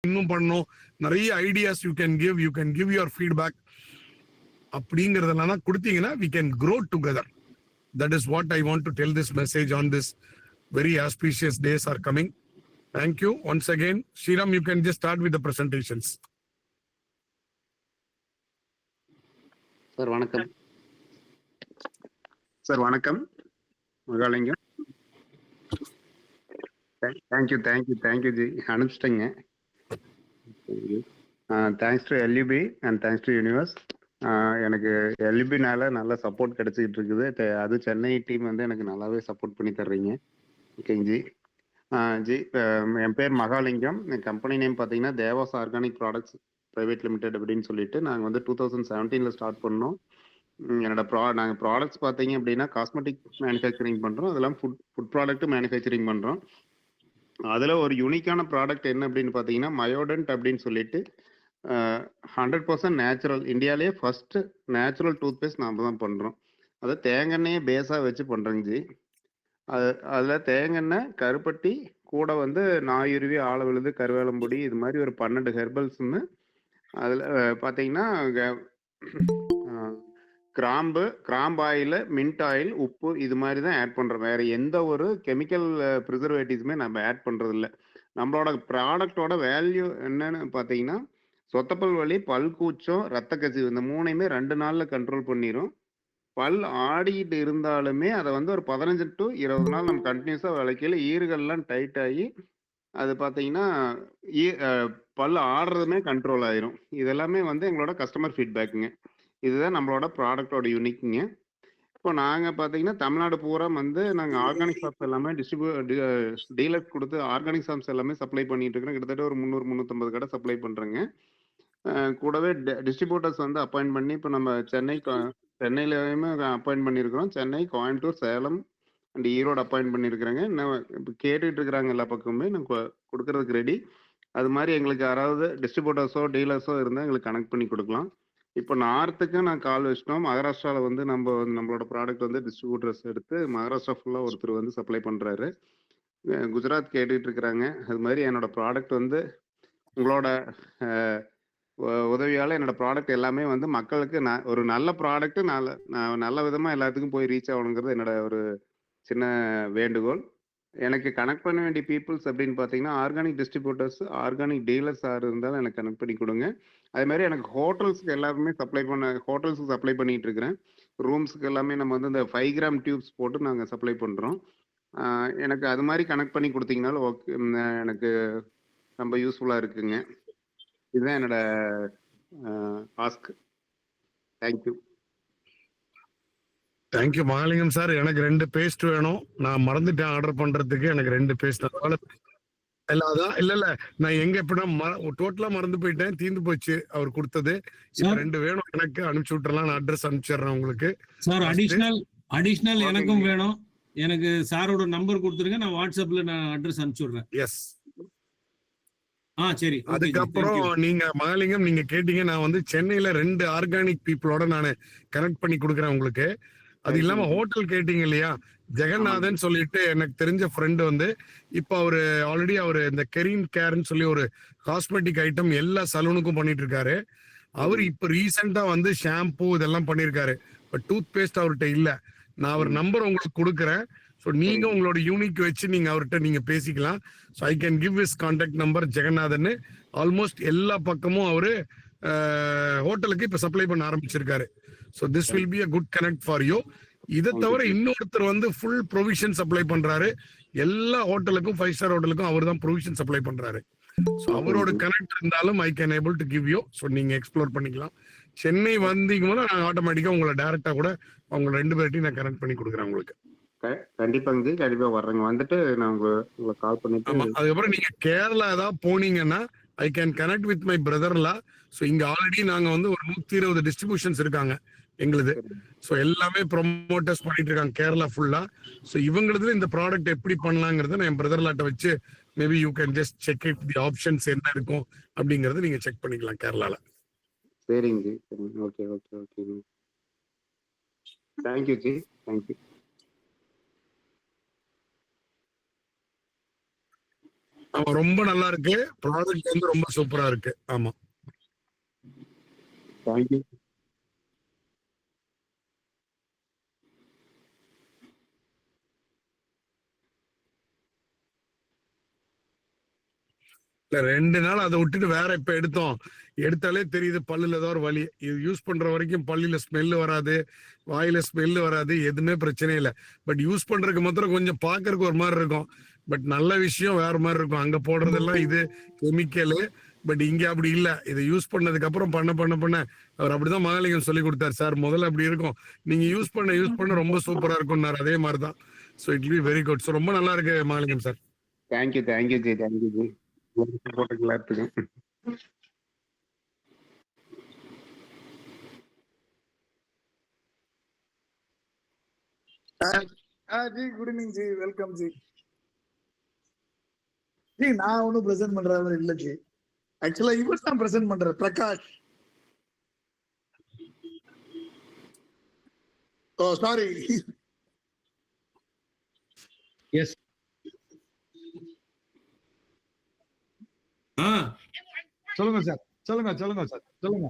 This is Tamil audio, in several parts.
இன்னும் பண்ணணும், நிறைய ideas you can give your feedback. அப்படிங்கறதெல்லாம் கொடுத்தீங்கன்னா we can grow together. That is what I want to tell this message on this very auspicious days are coming. Thank you once again. Sriram, you can just start with the presentations. Sir வணக்கம். சார் வணக்கம். மகாலிங்கம். தேங்க்யூ ஜி. அனுப்பிச்சிட்டேங்க. Thanks to LUB and thanks to universe. எனக்கு எல்யூபினால நல்ல சப்போர்ட் கிடைச்சிக்கிட்டு இருக்குது. அது சென்னை டீம் வந்து எனக்கு நல்லாவே சப்போர்ட் பண்ணி தர்றீங்க. ஓகேங்க ஜி. ஜி, என் பேர் மகாலிங்கம். என் கம்பெனி நேம் பார்த்தீங்கன்னா Dewas organic products private limited அப்படின்னு சொல்லிட்டு நாங்கள் வந்து 2017 ஸ்டார்ட் பண்ணோம். நாங்கள் ப்ராடக்ட்ஸ் பார்த்தீங்க அப்படின்னா காஸ்மெட்டிக் மேனுஃபேக்சரிங் பண்ணுறோம். அதெல்லாம் ஃபுட் ப்ராடக்ட் மேனுஃபேக்சரிங் பண்ணுறோம். அதில் ஒரு யூனிக்கான ப்ராடக்ட் என்ன அப்படின்னு பார்த்தீங்கன்னா மயோடென்ட் அப்படின்னு சொல்லிட்டு 100% நேச்சுரல், இந்தியாவிலேயே ஃபர்ஸ்ட் நேச்சுரல் டூத் பேஸ்ட் நாம் தான் பண்ணுறோம். அதை தேங்காய்னையே பேஸாக வச்சு பண்ணுறோங்க ஜி. அதில் தேங்காய், கருப்பட்டி கூட வந்து நாயுருவி, ஆலவிழுது, கருவேலம்பொடி, இது மாதிரி ஒரு 12 ஹெர்பல்ஸ்ன்னு. அதில் பார்த்தீங்கன்னா கிராம்பு ஆயில், மின்ட் ஆயில், உப்பு, இது மாதிரி தான் ஆட் பண்ணுறோம். வேறு எந்த ஒரு கெமிக்கல் ப்ரிசர்வேட்டிவ்ஸுமே நம்ம ஆட் பண்ணுறது இல்லை. நம்மளோட ப்ராடக்டோட வேல்யூ என்னன்னு பார்த்தீங்கன்னா சொத்தப்பல் வலி, பல் கூச்சம், ரத்த கசிவு, இந்த மூணையுமே 2 நாளில் கண்ட்ரோல் பண்ணிடும். பல் ஆடிட்டு இருந்தாலுமே அதை வந்து ஒரு 15 to 20 நாள் நம்ம கண்டினியூஸாக விளக்கையில் ஈறுகள்லாம் டைட் ஆகி அது பார்த்தீங்கன்னா பல் ஆடுறதுமே கண்ட்ரோல் ஆயிரும். இதெல்லாமே வந்து எங்களோட கஸ்டமர் ஃபீட்பேக்குங்க. இதுதான் நம்மளோட ப்ராடக்டோட யூனிக்குங்க. இப்போ நாங்கள் பார்த்தீங்கன்னா தமிழ்நாடு பூரா வந்து நாங்கள் ஆர்கானிக் ஷாப்ஸ் எல்லாமே டீலர்ஸ் கொடுத்து ஆர்கானிக் ஷாப்ஸ் எல்லாமே சப்ளை பண்ணிட்டு இருக்கிறோம். கிட்டத்தட்ட ஒரு 300-350 கடை சப்ளை பண்ணுறேங்க. கூடவே டிஸ்ட்ரிபியூட்டர்ஸ் வந்து அப்பாயிண்ட் பண்ணி இப்போ நம்ம சென்னையிலையுமே அப்பாயிண்ட் பண்ணியிருக்கிறோம். சென்னை, கோயம்புத்தூர், சேலம் அண்ட் ஈரோடு அப்பாயிண்ட் பண்ணியிருக்கிறேங்க. இன்னும் இப்போ கேட்டுட்டு இருக்கிறாங்க எல்லா பக்கமுமே. நாங்கள் கொடுக்கறதுக்கு ரெடி. அது மாதிரி எங்களுக்கு யாராவது டிஸ்ட்ரிபியூட்டர்ஸோ டீலர்ஸோ இருந்தால் எங்களுக்கு கனெக்ட் பண்ணி கொடுக்கலாம். இப்போ நார்த்துக்கு நான் கால் வச்சிட்டோம். மகாராஷ்டிராவில் வந்து நம்மளோட ப்ராடக்ட் வந்து டிஸ்ட்ரிபியூட்டர்ஸ் எடுத்து மகாராஷ்டிரா ஃபுல்லாக ஒருத்தர் வந்து சப்ளை பண்ணுறாரு. குஜராத் கேட்டுட்டு இருக்கிறாங்க. அது மாதிரி என்னோட ப்ராடக்ட் வந்து உங்களோட உதவியால் என்னோட ப்ராடக்ட் எல்லாமே வந்து மக்களுக்கு ஒரு நல்ல ப்ராடக்ட் நல்ல விதமாக எல்லாத்துக்கும் போய் ரீச் ஆகணுங்கிறது என்னோட ஒரு சின்ன வேண்டுகோள். எனக்கு கனெக்ட் பண்ண வேண்டிய பீப்புள்ஸ் அப்படின்னு பார்த்தீங்கன்னா ஆர்கானிக் டிஸ்ட்ரிபியூட்டர்ஸ், ஆர்கானிக் டீலர்ஸ் யார் இருந்தாலும் எனக்கு கனெக்ட் பண்ணி கொடுங்க. அதே மாதிரி எனக்கு ஹோட்டல்ஸ்க்கு எல்லாருமே ஹோட்டல்ஸுக்கு சப்ளை பண்ணிட்டு இருக்கிறேன். ரூம்ஸுக்கு எல்லாமே நம்ம வந்து இந்த 5 கிராம் டியூப்ஸ் போட்டு நாங்கள் சப்ளை பண்ணுறோம். எனக்கு அது மாதிரி கனெக்ட் பண்ணி கொடுத்தீங்கனாலும் ஓகே, எனக்கு ரொம்ப யூஸ்ஃபுல்லாக இருக்குங்க. இதுதான் என்னோட ask. Thank you. Thank you Mahalingam sir. எனக்கு 2 பேஸ்ட் வேணும். நான் மறந்துட்டேன் ஆர்டர் பண்றதுக்கு. எனக்கு 2 பேஸ்ட் இல்ல நான் எங்க எப்படின்னா டோட்டலா மறந்து போயிட்டேன், தீர்ந்து போச்சு அவர் கொடுத்தது. 2 வேணும் எனக்கு. அனுப்பிச்சு விட்டுறலாம். நான் அட்ரஸ் அனுப்பிச்சிடுறேன் உங்களுக்கு சார். அடிஷனல் எனக்கும் வேணும். எனக்கு சாரோட நம்பர் கொடுத்துருங்க. நான் வாட்ஸ்அப்ல நான் அட்ரஸ் அனுப்பிச்சு விடுறேன். எஸ். சரி. அதுக்கப்புறம் நீங்க மகாலிங்கம் நீங்க கேட்டீங்க, நான் வந்து சென்னையில 2 ஆர்கானிக் பீப்புளோட நான் கனெக்ட் பண்ணி கொடுக்குறேன் உங்களுக்கு. அது இல்லாம ஹோட்டல் கேட்டீங்க இல்லையா, ஜெகநாதன் சொல்லிட்டு எனக்கு தெரிஞ்ச ஃப்ரெண்டு வந்து இப்ப ஆல்ரெடி இந்த கெரீன் கேர்ன்னு சொல்லி ஒரு காஸ்மெட்டிக் ஐட்டம் எல்லா சலூனுக்கும் பண்ணிட்டு இருக்காரு. அவர் இப்ப ரீசெண்டா வந்து ஷாம்பு இதெல்லாம் பண்ணிருக்காரு. பட் டூத் பேஸ்ட் அவர்கிட்ட இல்ல. நான் அவர் நம்பர் உங்களுக்கு கொடுக்குறேன். ஸோ நீங்க உங்களோட யூனிக் வச்சு நீங்க அவர்கிட்ட நீங்க பேசிக்கலாம். So I can give his contact number. Jagannathan almost எல்லா பக்கமும் அவரு ஹோட்டலுக்கு இப்ப சப்ளை பண்ண ஆரம்பிச்சிருக்காரு. So this will be a good connect for you. இதை தவிர இன்னொருத்தர் வந்து ஃபுல் ப்ரொவிஷன் சப்ளை பண்றாரு. எல்லா ஹோட்டலுக்கும் 5 ஸ்டார் ஹோட்டலுக்கும் அவர் தான் ப்ரொவிஷன் சப்ளை பண்றாரு. ஸோ அவரோட கனெக்ட் இருந்தாலும் I can able to give you. So நீங்க எக்ஸ்ப்ளோர் பண்ணிக்கலாம். சென்னை வந்தீங்க போது நான் ஆட்டோமேட்டிக்கா உங்களை டைரக்டா கூட அவங்க 2 பேர்ட்டையும் நான் கனெக்ட் பண்ணி கொடுக்குறேன் உங்களுக்கு. கண்டிப்பாங்க, கண்டிப்பா வர்றேங்க. வந்துட்டு நான் உங்களை கால் பண்ணிட்டு. அதுக்கப்புறம் நீங்க கேரளா ஏதாவது போனீங்கன்னா I can connect with my பிரதர்லா. ஸோ இங்க ஆல்ரெடி நாங்க வந்து ஒரு 120 டிஸ்ட்ரிபியூஷன்ஸ் இருக்காங்க எங்களுது. ஸோ எல்லாமே ப்ரொமோட்டர்ஸ் பண்ணிட்டு இருக்காங்க கேரளா ஃபுல்லா. ஸோ இவங்களதுல இந்த ப்ராடக்ட் எப்படி பண்ணலாங்கிறத நான் என் பிரதர்லாட்ட வச்சு maybe you can just check it the options என்ன இருக்கும் அப்படிங்கறத நீங்க செக் பண்ணிக்கலாம் கேரளால. சரிங்க G. Okay okay okay. Thank you G. Thank you. ஆமா, ரொம்ப நல்லா இருக்கு. ப்ராடக்ட் வந்து ரொம்ப சூப்பரா இருக்கு. ஆமா. தேங்க்யூ. இல்ல 2 நாள் அதை விட்டுட்டு வேற இப்ப எடுத்தோம். எடுத்தாலே தெரியுது பல்லுல ஏதோ ஒரு வலி. இது யூஸ் பண்ற வரைக்கும் பல்லுல ஸ்மெல் வராது, வாயில ஸ்மெல் வராது, எதுவுமே பிரச்சனை இல்லை. பட் யூஸ் பண்றதுக்கு மாத்திரம் கொஞ்சம் பாக்குறதுக்கு ஒரு மாதிரி இருக்கும். பட் நல்ல விஷயம் வேற மாதிரி இருக்கும். அங்க போடுறதெல்லாம் இது கெமிக்கலு. பட் இங்க அப்படி இல்ல. இதை யூஸ் பண்ணதுக்கு அப்புறம் பண்ண பண்ண பண்ண அவர் அப்படிதான் மகாலிங்கம் சொல்லி கொடுத்தாரு. சார் முதல்ல அப்படி இருக்கும், நீங்க யூஸ் பண்ண ரொம்ப சூப்பரா இருக்கும்னாரு. அதே மாதிரிதான். So it be very good. So ரொம்ப நல்லா இருக்கு Mahalingam sir. Thank you G. Thank you G. சப்போர்ட்டுக்கு எல்லாத்துக்கும். G good evening G, welcome G. G நான் ஒன்றும் பிரசன்ட் பண்ற மாதிரி இல்லை ஜி. ஆக்சுவலா இவர் தான் பிரசன்ட் பண்றாரு, பிரகாஷ். ஓ சாரி. எஸ். சொல்லுங்க சார், சொல்லுங்க சார், சொல்லுங்க.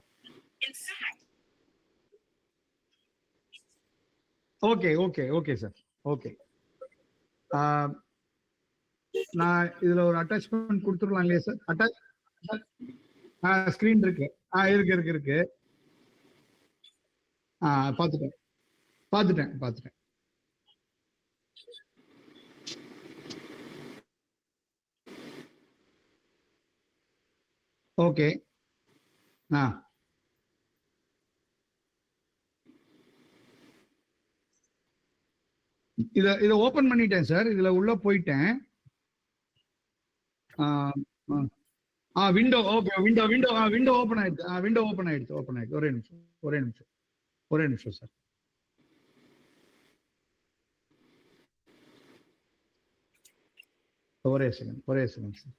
Okay sir. ஓகே, நான் இதுல ஒரு அட்டாச்மெண்ட் கொடுத்துடலாம் இல்லையா சார்? ஸ்கிரீன் இருக்கு. இருக்கு. பார்த்துட்டேன். ஓகே. இத ஓபன் பண்ணிட்டேன் சார். இதுல உள்ள போயிட்டேன். Window okay. விண்டோ ஓபன் ஆயிடுச்சு. ஒரே நிமிஷம் சார். ஒரே second sir.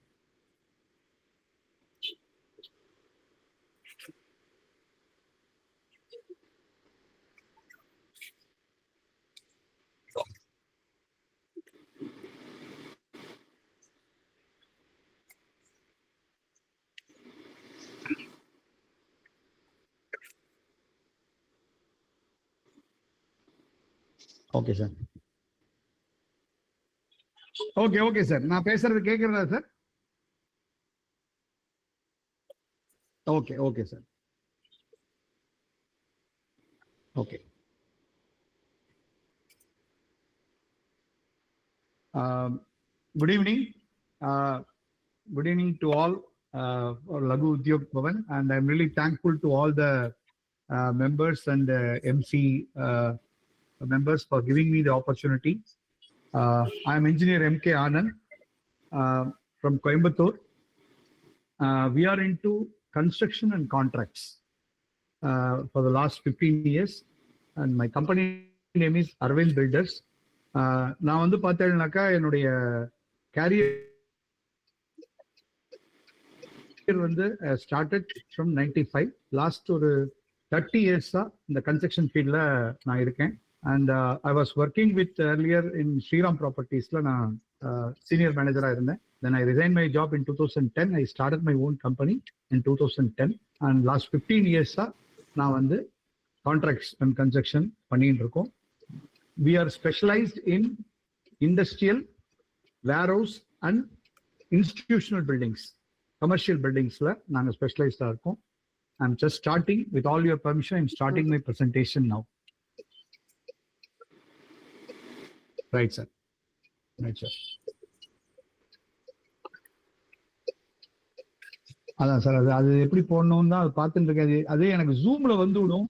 Okay sir. Okay sir. நான் பேசுறது கேக்குறதா sir? Okay sir. Okay. Good evening. Good evening to all Laghu Udyog Bhavan, and I'm really thankful to all the members and MC members for giving me the opportunity. I'm engineer MK Anand from Coimbatore. We are into construction and contracts for the last 15 years, and my company name is Arvind Builders. நான் வந்து பார்த்தேன்னாக்கா என்னுடைய கேரியர் வந்து ஸ்டார்டட் ஃப்ரம் 95. லாஸ்ட் ஒரு 30 இயர்ஸா இந்த கன்ஸ்ட்ரக்ஷன் ஃபீல்ட்ல நான் இருக்கேன். And I was working with earlier in Sriram ப்ராப்பர்ட்டிஸ்ல நான் சீனியர் மேனேஜரா இருந்தேன். Then I resigned my job in 2010. I started my own company in 2010, and last 15 years-ஆ நான் வந்து கான்ட்ராக்ட்ஸ் அண்ட் கன்ஸ்ட்ரக்ஷன் பண்ணிட்டு இருக்கோம். We are specialized in industrial, warehouse and institutional buildings. Commercial buildings-ல நாங்க ஸ்பெஷலைஸ்டா இருக்கோம். I'm just starting, with all your permission, I'm starting my presentation now. Right, sir. அதான் சார், அது எப்படி போடணும் தான் அது பார்த்துட்டு இருக்கேன். அதே எனக்கு ஜூம்ல வந்து விடும்.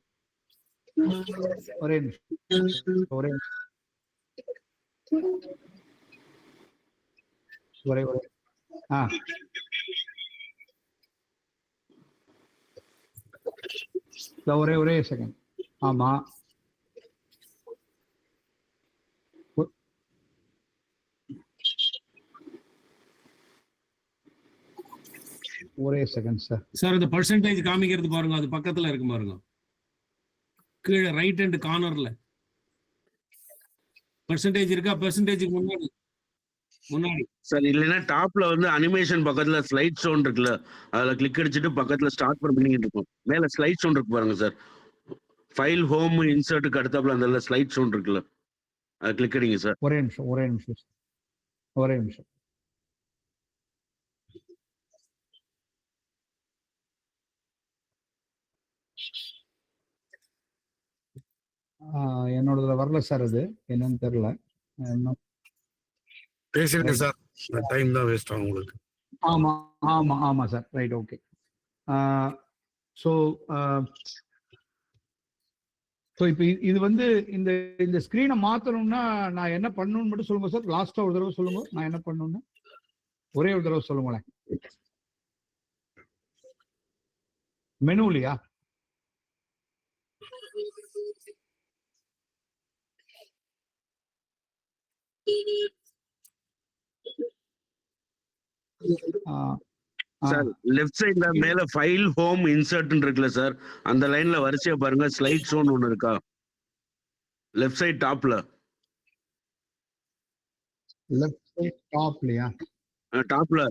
ஒரே ஒரே செகண்ட். ஆமா, ஒரே செகண்ட் சார். சார் அந்த பர்சன்டேஜ் காமிக்கிறது பாருங்க, அது பக்கத்துல இருக்கு பாருங்க, கீழே ரைட் ஹேண்ட் கார்னர்ல பர்சன்டேஜ் இருக்கா? பர்சன்டேஜுக்கு முன்னாடி முன்னாடி. சார் இல்லைன்னா டாப்ல வந்து அனிமேஷன் பக்கத்துல ஸ்லைட் ஷோன் இருக்குல்ல, அதுல கிளிக் அடிச்சுட்டு பக்கத்துல ஸ்டார்ட் பண்ணிட்டு இருக்கும். மேல ஸ்லைட் ஷோன் இருக்கு பாருங்க சார். ஃபைல் ஹோம் இன்சர்ட்டுக்கு அடுத்தாப்புல அந்த ஸ்லைட் ஷோன் இருக்குல்ல, அதை கிளிக் அடிங்க சார். ஒரே நிமிஷம் ஒரே நிமிஷம் ஒரே நிமிஷம். என்னோடதுல வரல சார், அது என்னன்னு தெரியல. பேசுங்க சார், டைம் தான் வேஸ்ட் ஆகும் உங்களுக்கு. ஆமா ஆமா ஆமா sir, right, okay. So so இப்போ இது வந்து இந்த இந்த ஸ்க்ரீனை மாற்றணும்னா நான் என்ன பண்ணணும்னு மட்டும் சொல்லுங்க சார். லாஸ்ட்டாக ஒரு தடவை சொல்லுங்க, நான் என்ன பண்ணணும்னு ஒரே ஒரு தடவை சொல்லுங்களேன். மெனுலையா? சார் லெஃப்ட் சைடுல மேல ஃபைல் ஹோம் இன்சர்ட் இருக்குல்ல சார், அந்த லைன்ல வரிசையா பாருங்க ஸ்லைட் ஷோன் ஒன்னு இருக்கா லெஃப்ட் சைடு டாப்ல? லெஃப்ட் சைடு டாப்லயா? டாப்ல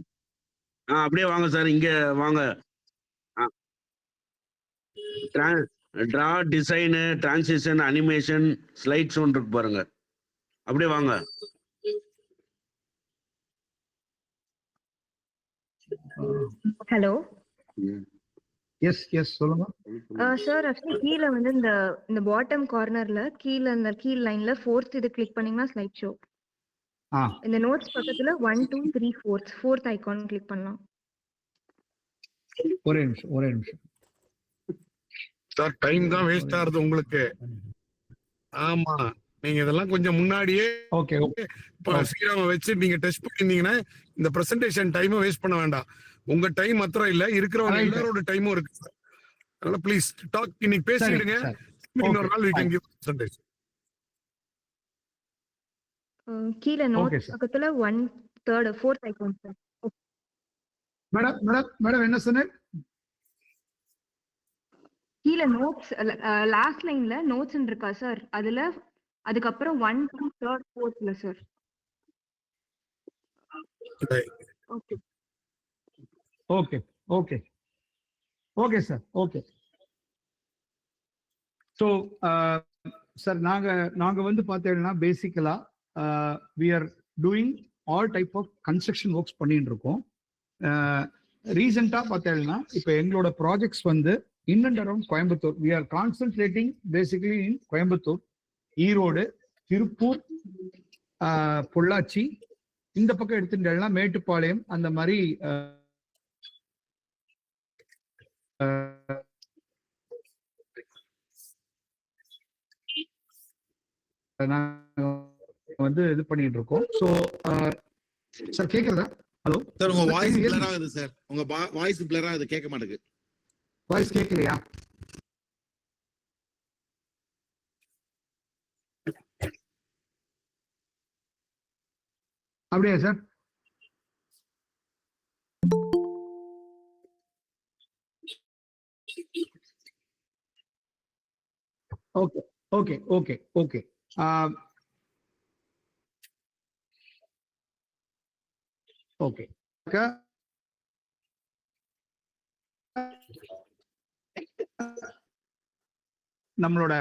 அப்படியே வாங்க சார், இங்க வாங்க. Draw, design, transition, animation, slide ஷோன் இருக்கு பாருங்க, அப்படியே வாங்க. ஹலோ. எஸ் எஸ் சொல்லுங்க சார், ஆக்சுவலி கீழ வந்து இந்த பாட்டம் கார்னர்ல கீழ இந்த கீழ் லைன்ல 4th இது கிளிக் பண்ணீங்கன்னா ஸ்லைட் ஷோ. இந்த நோட்ஸ் பக்கத்துல 1 2 3 4th ஐகான் கிளிக் பண்ணலாம். ஒரே நிமிஷம் ஒரே நிமிஷம் சார், டைம் தான் வேஸ்ட் ஆகுது உங்களுக்கு. ஆமா, நீங்க இதெல்லாம் கொஞ்சம் முன்னாடியே ஓகே ஓகே ஸ்ரீராம வச்சு நீங்க டெஸ்ட் பண்ணிருந்தீங்கன்னா இந்த பிரசன்டேஷன் டைமை வேஸ்ட் பண்ண வேண்டாம். உங்க டைம் மாத்திரம் இல்ல, இருக்கிறவங்க எல்லாரோட டைமும் இருக்கு சார். அதனால ப்ளீஸ் டாக், இன்னைக்கு பேசிடுங்க. இன்னொரு நாள் we can give presentation. கீழ நோட்ஸ் பக்கத்துல 1/3 4th icon sir. Madam madam madam என்ன சொன்னேன்? கீழ நோட்ஸ் லாஸ்ட் லைன்ல நோட்ஸ் இருக்கா சார்? அதுல அதுக்கப்புறம் 1 2 3 4th sir. Okay okay okay okay sir, okay. So sir நாங்க வந்து பார்த்தீங்கன்னா பேசிக்கலா we are doing all type of construction works பண்ணிட்டு இருக்கோம். ரீசெண்டாக பார்த்தீங்கன்னா இப்போ எங்களோட ப்ராஜெக்ட்ஸ் வந்து in and around Coimbatore. We are concentrating basically in Coimbatore, Erode, Tiruppur, Pollachi, இந்த பக்கம் எடுத்துட்டா மேட்டுப்பாளையம், அந்த மாதிரி வந்து இது பண்ணிட்டு இருக்கோம். ஸோ சார் கேக்குறதா? ஹலோ சார், உங்க வாய்ஸ் பிளர் ஆகுது சார். உங்க வாய்ஸ் பிளர் ஆகுது, கேட்க மாட்டேங்குது. வாய்ஸ் கேட்கலையா? அப்படியா sir? Okay okay okay okay okay நம்மளோட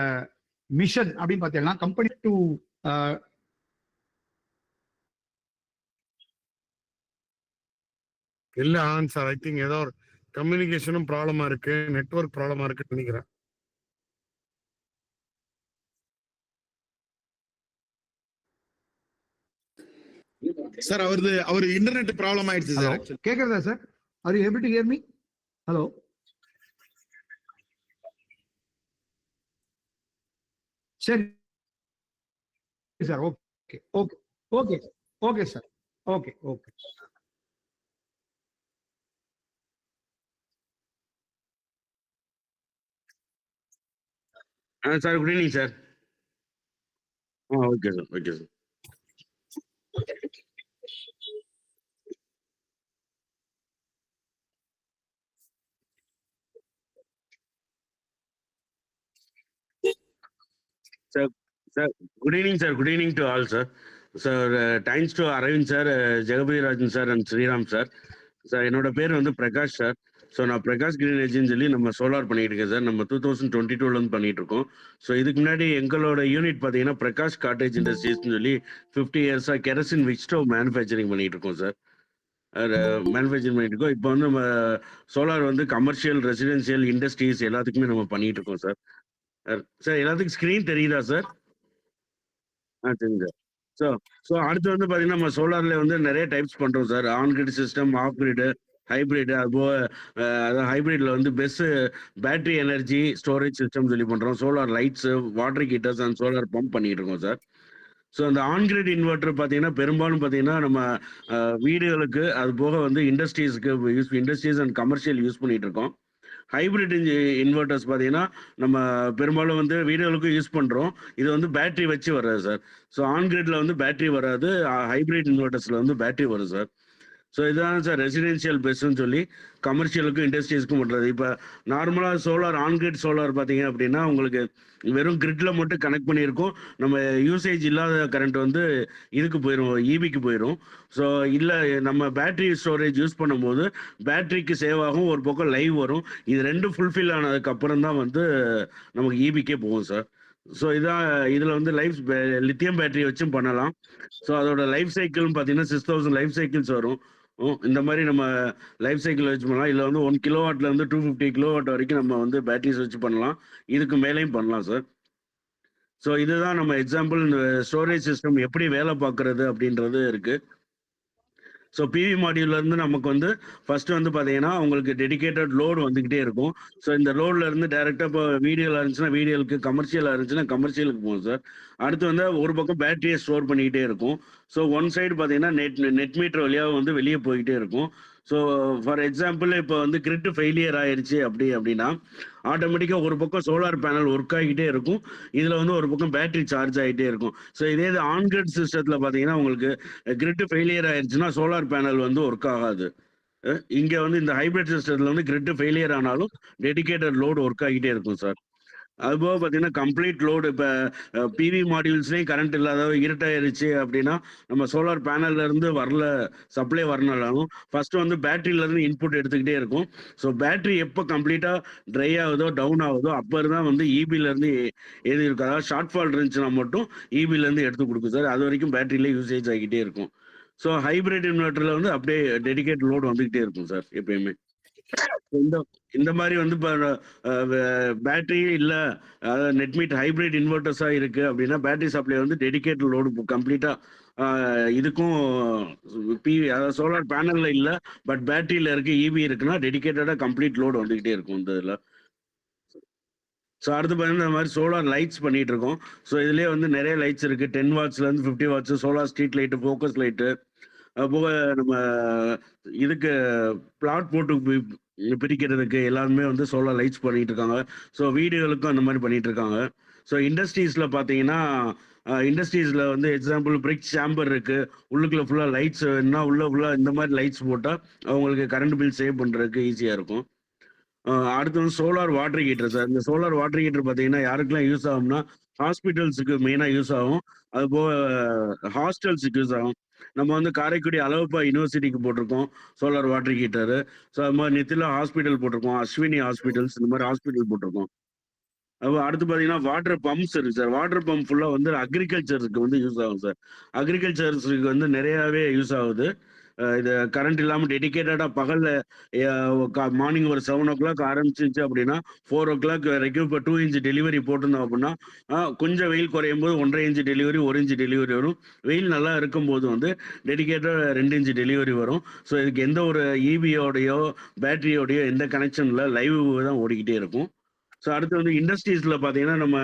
மிஷன் அப்படின்னு பார்த்தீங்கன்னா கம்பெனி டு இல்ல சார், ஐ திங்க் ஏதோ ஒரு கம்யூனிகேஷனும் ப்ராப்ளமா இருக்கு, நெட்வொர்க் ப்ராப்ளமா இருக்குன்னு நினைக்கிறேன். சார், அவரு இன்டர்நெட் ப்ராப்ளம் ஆயிடுச்சு சார். கேக்குறதா sir? Are you able to hear me? Hello சரி sir, okay okay okay okay sir, okay okay. Sir good evening sir. Okay sir, okay sir. Sir, good evening, sir. Good evening to all, sir. Sir thanks to Aravind sir, Jagapathirajan sir and Sriram sir. Sir என்னோட பேர் வந்து பிரகாஷ் சார். ஸோ நான் பிரகாஷ் கிரீன் ஏஜின்னு சொல்லி நம்ம சோலார் பண்ணிட்டு இருக்கேன் சார். நம்ம 2022 பண்ணிட்டு இருக்கோம். ஸோ இதுக்கு முன்னாடி எங்களோட யூனிட் பார்த்தீங்கன்னா பிரகாஷ் காட்டேஜ் இண்டஸ்ட்ரீஸ்னு சொல்லி 50 இயர்ஸாக கெரசின் விக் ஸ்டவ் மேனுஃபேக்சரிங் பண்ணிட்டு இருக்கோம் சார். மேனுஃபேக்சரிங் பண்ணிட்டு இருக்கோம். இப்போ வந்து நம்ம சோலார் வந்து கமர்ஷியல், ரெசிடென்சியல், இண்டஸ்ட்ரீஸ் எல்லாத்துக்குமே நம்ம பண்ணிட்டு இருக்கோம் சார். சார் எல்லாத்துக்கும் ஸ்க்ரீன் தெரியுதா சார்? சரிங்க சார். ஸோ அடுத்து வந்து பார்த்தீங்கன்னா நம்ம சோலார்ல வந்து நிறைய டைப்ஸ் பண்ணுறோம் sir. On grid system, off grid, hybrid. அது போக அதாவது ஹைப்ரிட்ல வந்து best battery energy storage system சொல்லி பண்ணுறோம். Solar lights, water heaters and solar pump பண்ணிட்டு இருக்கோம் சார். ஸோ அந்த ஆன்கிரிட் இன்வெர்டர் பார்த்தீங்கன்னா பெரும்பாலும் பார்த்தீங்கன்னா நம்ம வீடுகளுக்கு, அது போக வந்து இண்டஸ்ட்ரீஸ் அண்ட் கமர்ஷியல் யூஸ் பண்ணிட்டு இருக்கோம். ஹைப்ரிட் இன்வெர்டர்ஸ் பார்த்தீங்கன்னா நம்ம பெரும்பாலும் வந்து வீடுகளுக்கும் யூஸ் பண்ணுறோம். இது வந்து பேட்டரி வச்சு வர்றது சார். ஸோ ஆன்கிரிட்ல வந்து பேட்டரி வராது, ஹைப்ரிட் இன்வெர்டர்ஸ்ல வந்து பேட்டரி வரும் சார். ஸோ இதுதான் சார் ரெசிடென்ஷியல் பெஸ்ட்னு சொல்லி கமர்ஷியலுக்கும் இண்டஸ்ட்ரீஸ்க்கும் பண்ணுறது. இப்போ நார்மலாக சோலார், ஆன்கிரிட் சோலார் பார்த்தீங்க அப்படின்னா உங்களுக்கு வெறும் கிரிட்ல மட்டும் கனெக்ட் பண்ணியிருக்கோம். நம்ம யூசேஜ் இல்லாத கரண்ட் வந்து இதுக்கு போயிடும், ஈபிக்கு போயிடும். ஸோ இல்லை நம்ம பேட்டரி ஸ்டோரேஜ் யூஸ் பண்ணும்போது பேட்டரிக்கு சேவ் ஆகும், ஒரு பக்கம் லைவ் வரும். இது ரெண்டும் ஃபுல்ஃபில் ஆனதுக்கு அப்புறம் தான் வந்து நமக்கு ஈபிக்கே போகும் சார். ஸோ இதான் இதில் வந்து லித்தியம் பேட்டரி வச்சும் பண்ணலாம். ஸோ அதோட லைஃப் சைக்கிள்னு பார்த்தீங்கன்னா 6000 லைஃப் சைக்கிள்ஸ் வரும். இந்த மாதிரி நம்ம லைஃப் சைக்கிள் வச்சு பண்ணலாம். இதில் வந்து 1 கிலோவாட்ல இருந்து 250 கிலோவாட் வரைக்கும் நம்ம வந்து பேட்டரிஸ் வச்சு பண்ணலாம். இதுக்கு மேலேயும் பண்ணலாம் சார். ஸோ இதுதான் நம்ம எக்ஸாம்பிள் இந்த ஸ்டோரேஜ் சிஸ்டம் எப்படி வேலை பார்க்கறது அப்படின்றது இருக்கு. ஸோ பிவி மாடியூல்ல இருந்து நமக்கு வந்து ஃபர்ஸ்ட் வந்து பார்த்தீங்கன்னா உங்களுக்கு டெடிகேட்டட் லோடு வந்துகிட்டே இருக்கும். ஸோ இந்த லோட்ல இருந்து டைரக்டா இப்போ வீடியோல இருந்துச்சுன்னா வீடியோக்கு, கமர்ஷியலா இருந்துச்சுன்னா கமர்ஷியலுக்கு போகும் சார். அடுத்து வந்து ஒரு பக்கம் பேட்டரியை ஸ்டோர் பண்ணிக்கிட்டே இருக்கும். ஸோ ஒன் சைடு பார்த்தீங்கன்னா நெட் மீட்டர் வழியாக வந்து வெளியே போய்கிட்டே இருக்கும். ஸோ ஃபார் எக்ஸாம்பிள் இப்போ வந்து கிரிட் ஃபெயிலியர் ஆயிருச்சு அப்படின்னா ஆட்டோமேட்டிக்காக ஒரு பக்கம் சோலார் பேனல் ஒர்க் ஆகிக்கிட்டே இருக்கும், இதில் வந்து ஒரு பக்கம் பேட்டரி சார்ஜ் ஆகிட்டே இருக்கும். ஸோ இதே இது ஆன்கிரிட் சிஸ்டத்தில் பார்த்தீங்கன்னா உங்களுக்கு கிரிட் ஃபெயிலியர் ஆயிடுச்சுன்னா சோலார் பேனல் வந்து ஒர்க் ஆகாது. இங்கே வந்து இந்த ஹைபிரிட் சிஸ்டத்தில் வந்து கிரிட் ஃபெயிலியர் ஆனாலும் டெடிகேட்டட் லோடு ஒர்க் ஆகிட்டே இருக்கும் சார். அதுபோக பார்த்தீங்கன்னா கம்ப்ளீட் லோடு இப்போ பிவி மாடியூல்ஸ்லேயும் கரண்ட் இல்லாத இருட்டாயிருச்சு அப்படின்னா நம்ம சோலார் பேனல்ல இருந்து சப்ளை வரனாலும் ஃபர்ஸ்ட் வந்து பேட்டரியில இருந்து இன்புட் எடுத்துக்கிட்டே இருக்கும். ஸோ பேட்டரி எப்போ கம்ப்ளீட்டா ட்ரை ஆகுதோ, டவுன் ஆகுதோ அப்போ தான் வந்து இபில இருந்து எது இருக்கும். அதாவது ஷார்ட் ஃபால் இருந்துச்சுன்னா மட்டும் இபில இருந்து எடுத்து கொடுக்கும் சார். அது வரைக்கும் பேட்டரியில யூசேஜ் ஆகிட்டே இருக்கும். ஸோ ஹைபிரிட் இன்வெர்டர்ல வந்து அப்படியே டெடிகேட் லோடு வந்துகிட்டே இருக்கும் சார் எப்பயுமே. இந்த மாதிரி வந்து இப்போ பேட்டரியே இல்லை, அதாவது நெட்மீட் ஹைபிரிட் இன்வெர்டர்ஸா இருக்கு அப்படின்னா பேட்டரி சப்ளை வந்து டெடிகேட் லோடு கம்ப்ளீட்டா இதுக்கும் அதாவது சோலார் பேனல்ல இல்லை, பட் பேட்டரியில இருக்கு, இபி இருக்குன்னா டெடிகேட்டடா கம்ப்ளீட் லோடு வந்துகிட்டே இருக்கும் இந்த இதில். ஸோ அடுத்து பார்த்தீங்கன்னா இந்த மாதிரி சோலார் லைட்ஸ் பண்ணிட்டு இருக்கோம். ஸோ இதுலேயே வந்து நிறைய லைட்ஸ் இருக்கு. 10 வாட்ஸ்லேருந்து 50 watts solar street light, focus light, போக நம்ம இதுக்கு பிளாட் போட்டு பிரிக்கிறதுக்கு எல்லாருமே வந்து சோலார் லைட்ஸ் பண்ணிட்டு இருக்காங்க. ஸோ வீடுகளுக்கும் அந்த மாதிரி பண்ணிட்டு இருக்காங்க. ஸோ இண்டஸ்ட்ரீஸ்ல பார்த்தீங்கன்னா இண்டஸ்ட்ரீஸ்ல வந்து எக்ஸாம்பிள் பிரிக் சேம்பர் இருக்கு, உள்ளுக்குள்ள ஃபுல்லா லைட்ஸ் வேணும்னா உள்ள ஃபுல்லா இந்த மாதிரி லைட்ஸ் போட்டால் அவங்களுக்கு கரண்ட் பில் சேவ் பண்றதுக்கு ஈஸியா இருக்கும். அடுத்து வந்து சோலார் வாட்டர் ஹீட்டர் சார். இந்த சோலார் வாட்டர் ஹீட்டர் பார்த்தீங்கன்னா யாருக்கெல்லாம் யூஸ் ஆகும்னா ஹாஸ்பிட்டல்ஸுக்கு மெயினாக யூஸ் ஆகும், அது போக ஹாஸ்டல்ஸுக்கு யூஸ் ஆகும். நம்ம வந்து காரைக்குடி அழகப்பா யூனிவர்சிட்டிக்கு போட்டிருக்கோம் சோலார் வாட்டர் ஹீட்டரு. ஸோ அது மாதிரி நித்திலா ஹாஸ்பிட்டல் போட்டிருக்கோம், அஸ்வினி ஹாஸ்பிட்டல்ஸ், இந்த மாதிரி ஹாஸ்பிட்டல் போட்டிருக்கோம். அடுத்து பார்த்தீங்கன்னா வாட்டர் பம்ப்ஸ் இருக்கு சார். வாட்டர் பம்ப் ஃபுல்லாக வந்து அக்ரிகல்ச்சருக்கு வந்து யூஸ் ஆகும் சார். அக்ரிகல்ச்சர்ஸுக்கு வந்து நிறையாவே யூஸ் ஆகுது. இது கரண்ட் இல்லாமல் டெடிக்கேட்டடாக பகலில் மார்னிங் ஒரு 7 o'clock ஆரம்பிச்சிச்சு அப்படின்னா 4 o'clock வரைக்கும் இப்போ 2 inch டெலிவரி போட்டிருந்தோம் அப்படின்னா கொஞ்சம் வெயில் குறையும் போது 1.5 inch டெலிவரி, 1 inch டெலிவரி வரும். வெயில் நல்லா இருக்கும்போது வந்து டெடிக்கேட்டட் 2 inch டெலிவரி வரும். ஸோ இதுக்கு எந்த ஒரு இபியோடையோ பேட்டரியோடையோ எந்த கனெக்ஷன்ல லைவ் தான் ஓடிக்கிட்டே இருக்கும். ஸோ அடுத்து வந்து இண்டஸ்ட்ரீஸ்ல பார்த்தீங்கன்னா நம்ம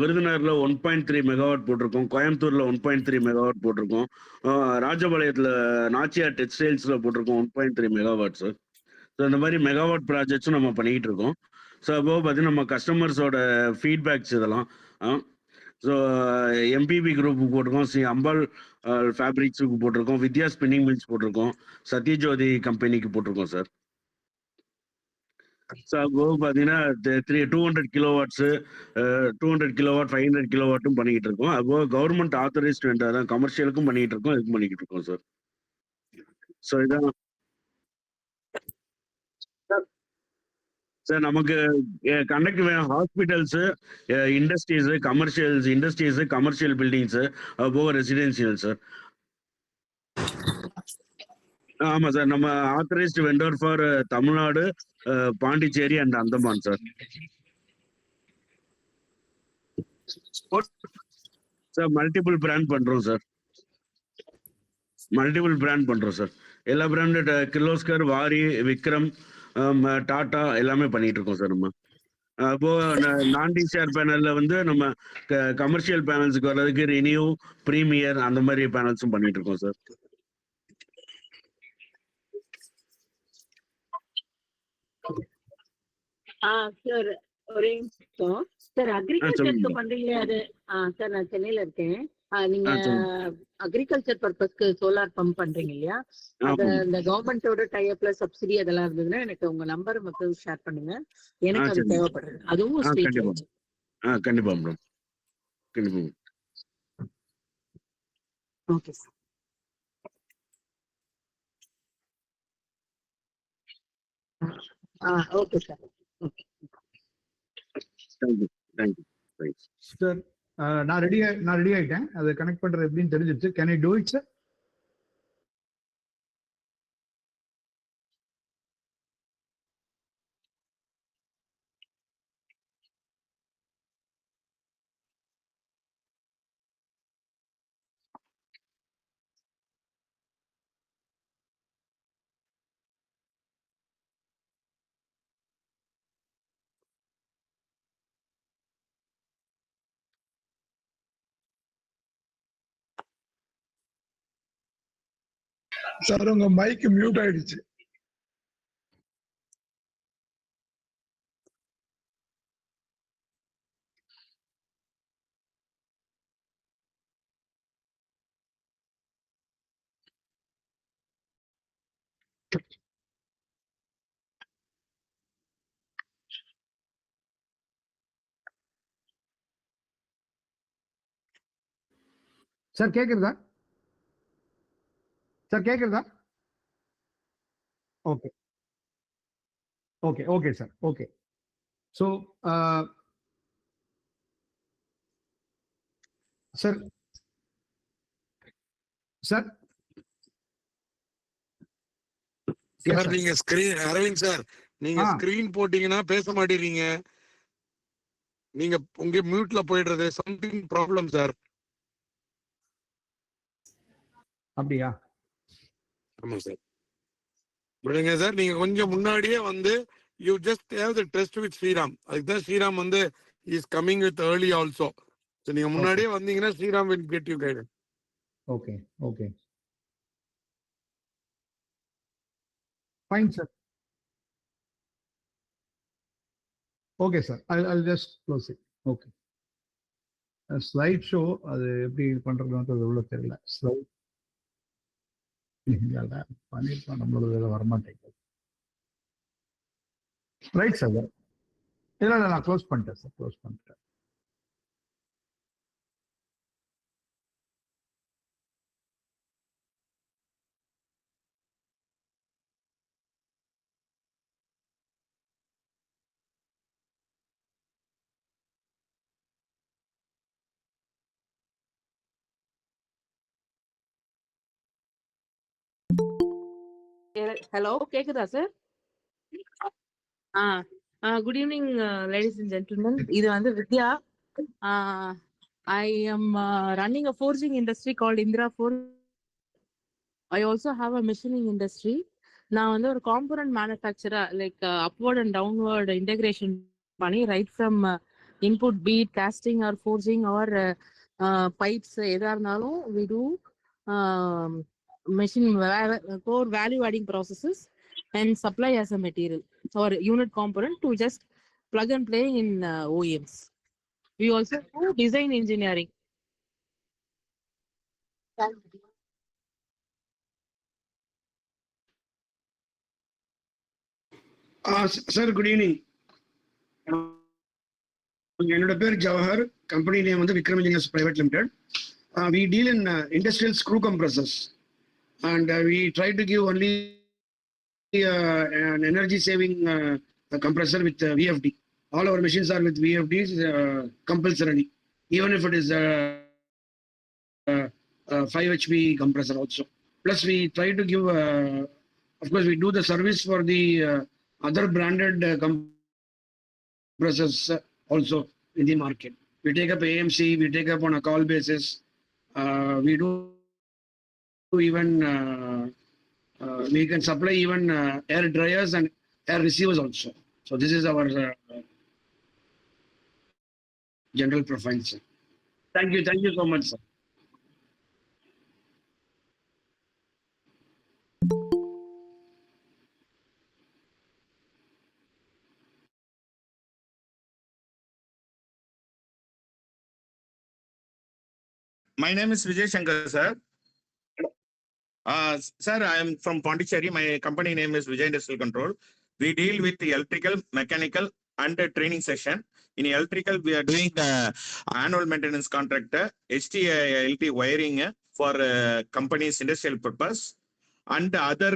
விருதுநகர்ல 1.3 மெகாவாட் போட்டிருக்கோம், கோயம்புத்தூர்ல 1.3 மெகாவாட் போட்டிருக்கோம், ராஜபாளையத்துல நாச்சியார் டெக்ஸ்டைல்ஸ்ல போட்டிருக்கோம் 1.3 மெகாவாட் சார். ஸோ இந்த மாதிரி மெகாவாட் ப்ராஜெக்ட்ஸும் நம்ம பண்ணிக்கிட்டு இருக்கோம். ஸோ அப்போ பார்த்தீங்கன்னா நம்ம கஸ்டமர்ஸோட ஃபீட்பேக்ஸ் இதெல்லாம். ஸோ எம்பிபி குரூப்புக்கு போட்டிருக்கோம், ஸ்ரீ அம்பாள் ஃபேப்ரிக்ஸுக்கு போட்டிருக்கோம், வித்யா ஸ்பின்னிங் மில்ஸ் போட்டிருக்கோம், சத்யஜோதி கம்பெனிக்கு போட்டிருக்கோம் சார். ஸோ அப்போ பார்த்தீங்கன்னா 200 கிலோவாட்ஸு 200 கிலோவாட் 500 கிலோவாட்டும் பண்ணிக்கிட்டு இருக்கோம். அப்போ கவர்மெண்ட் ஆத்தரைஸ்ட் வெண்டர் தான், கமர்ஷியலுக்கும் பண்ணிக்கிட்டு இருக்கோம், இதுக்கும் பண்ணிக்கிட்டு இருக்கோம் சார். ஸோ இதான் சார் நமக்கு கண்டக்ட் வேணும். ஹாஸ்பிட்டல்ஸு, இண்டஸ்ட்ரீஸு, கமர்ஷியல் பில்டிங்ஸு, அது போக ரெசிடென்சியல் சார். ஆமா சார், நம்ம authorised vendor for Tamil Nadu, Pondicherry and Andaman sir. Sir multiple brand பண்றோம் சார். எல்லா பிராண்டு கிர்லோஸ்கர், வாரி, விக்ரம், டாடா எல்லாமே பண்ணிட்டு இருக்கோம் சார் நம்ம. அப்போ நான் டிசிஆர் பேனல்ல வந்து நம்ம கமர்ஷியல் பேனல்ஸுக்கு வர்றதுக்கு ரினியூ, பிரீமியர் அந்த மாதிரி பேனல்ஸும் பண்ணிட்டு இருக்கோம் சார். சார் ஒரே நிமிஷம் சார். அக்ரிகல்ச்சருக்கு பண்றீங்களே அது சார், நான் சென்னையில இருக்கேன். நீங்க அக்ரிகல்ச்சர் பர்பஸ்க்கு சோலார் பம்ப் பண்றீங்க இல்லையா? அது இந்த கவர்மெண்டோட டைப்ல சப்சிடி அதெல்லாம் இருந்ததுன்னா எனக்கு உங்க நம்பர் மட்டும் ஷேர் பண்ணுங்க. எனக்கு அது தேவைப்படுது. அதுவும் கண்டிப்பா மேடம், கண்டிப்பா. Okay sir. Okay sir. Okay, thank you. Sir நான் ரெடி ஆயிட்டேன். அது கனெக்ட் பண்றது எப்படின்னு தெரிஞ்சிருச்சு. Can I do it sir? Sir உங்க மைக் மியூட் ஆயிடுச்சு. சார் கேக்குறதா? Okay sir. Okay. So sir sir நீங்க ஸ்கிரீன், அரவிந்த் சார் நீங்க ஸ்கிரீன் போட்டீங்கன்னா பேச மாட்டேறீங்க. நீங்க உங்க மியூட்ல போயிடுறது, சம்திங் ப்ராப்ளம் சார். அப்படியா? ஆமா சார். விடுங்க சார், நீங்க கொஞ்சம் முன்னாடியே வந்து you just have the test with Sriram. அதுதான் ஸ்ரீராம் வந்து is coming with early also. So நீங்க முன்னாடியே வந்தீங்கன்னா Sriram will get you guided. Okay fine sir. Okay sir, I'll just close it. Okay. Slide show அது எப்படி பண்றதுன்றது உள்ள தெரியல. ஸ்லைட் பண்ணிருக்கோம், நம்மளோட வரமாட்டேங்குது. Right sir. இல்லை நான் க்ளோஸ் பண்ணிட்டேன் சார். ஹலோ, கேக்குதா sir? Good evening ladies and gentlemen. இது வந்து Vidya. I am running a forging industry called Indra Forge. I also have a machining industry. நான் வந்து ஒரு component manufacturer, like upward and downward integration பண்ணி right from input be it casting or forging or pipes எதா இருந்தாலும் we do machine core value adding processes and supply as a material or unit component to just plug and play in OEMs. We also do design engineering. Sir good evening. என்னோட பேர் ஜவஹர். கம்பெனி நேம் வந்து Vikram engineers private limited. We deal in industrial screw compressors, and we try to give only an energy saving compressor with VFD. All our machines are with VFDs compulsorily, even if it is 5 HP compressor also. Plus we try to give, of course we do the service for the other branded compressors also in the market. We take up AMC, we take up on a call basis. We do even, we can supply even air dryers and air receivers also. So this is our general profile, sir. Thank you so much, sir. My name is Vijay Shankar, sir. Sir, I am from Pondicherry. My company name is Vijay Industrial Control. We deal with the electrical, mechanical, and training session. In electrical, we are doing the annual maintenance contract, HT wiring for companies' industrial purpose, and other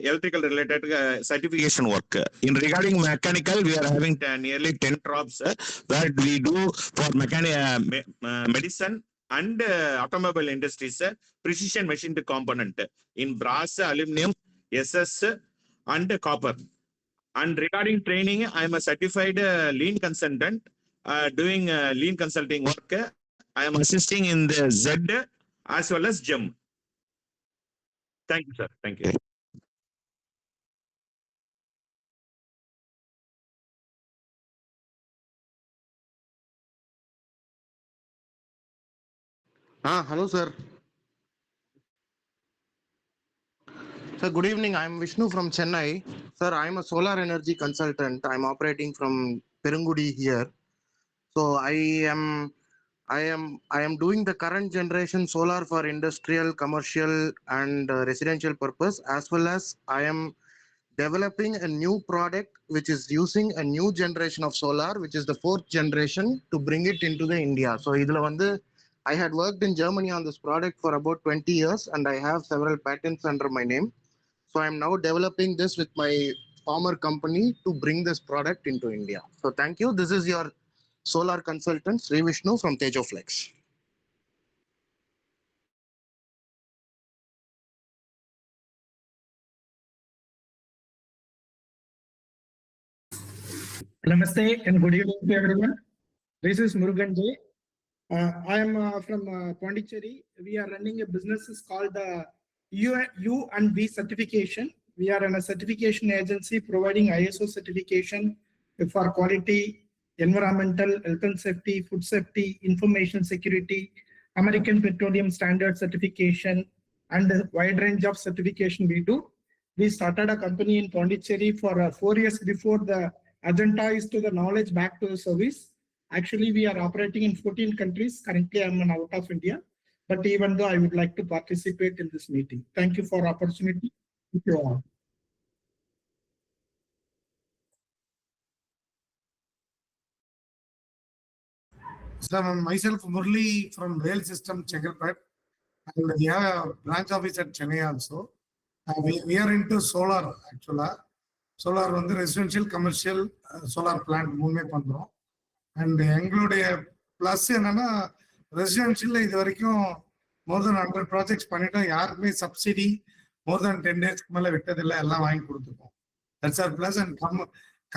electrical related certification work. In regarding mechanical, we are having nearly 10 crops where we do for medicine and automobile industries, precision machined component in brass, aluminum, SS, and copper. And regarding training, I am a certified lean consultant doing lean consulting work. I am assisting in the Z as well as GEM. Thank you, sir. Thank you. Hello, sir. Sir, good evening. I'm Vishnu from Chennai. Sir, I'm a solar energy consultant. I'm operating from Perungudi here. So I am doing the current generation solar for industrial, commercial, and residential purpose, as well as I am developing a new product which is using a new generation of solar, which is the 4th generation, to bring it into the India. So I had worked in Germany on this product for about 20 years, and I have several patents under my name. So I'm now developing this with my former company to bring this product into India. So thank you. This is your solar consultant, Sri Vishnu from Tejoflex. Namaste and good evening to everyone. This is Murugan J. I am from Pondicherry. We are running a business called U&V certification. We are a certification agency providing ISO certification for quality, environmental, health and safety, food safety, information security, American Petroleum Standard certification, and a wide range of certification we do. We started a company in Pondicherry for 4 years before. The agenda is to the knowledge back to the service. Actually, we are operating in 14 countries. Currently, I'm out of India. But even though I would like to participate in this meeting. Thank you for the opportunity. Thank you all. Sir, myself Murli from Rail System Chengalpet, and we have a branch office at Chennai also. We are into solar actually. Solar on the residential, commercial, solar plant மூணுமே பண்றோம். And எங்களுடைய பிளஸ் என்னன்னா ரெசிடென்ஷியல் இது வரைக்கும் more than 100 ப்ராஜெக்ட்ஸ் பண்ணிட்டோம். யாருக்குமே சப்சிடி more than 10 daysக்கு மேல விட்டதில்லை, எல்லாம் வாங்கி கொடுத்துருக்கோம். That's our plus. And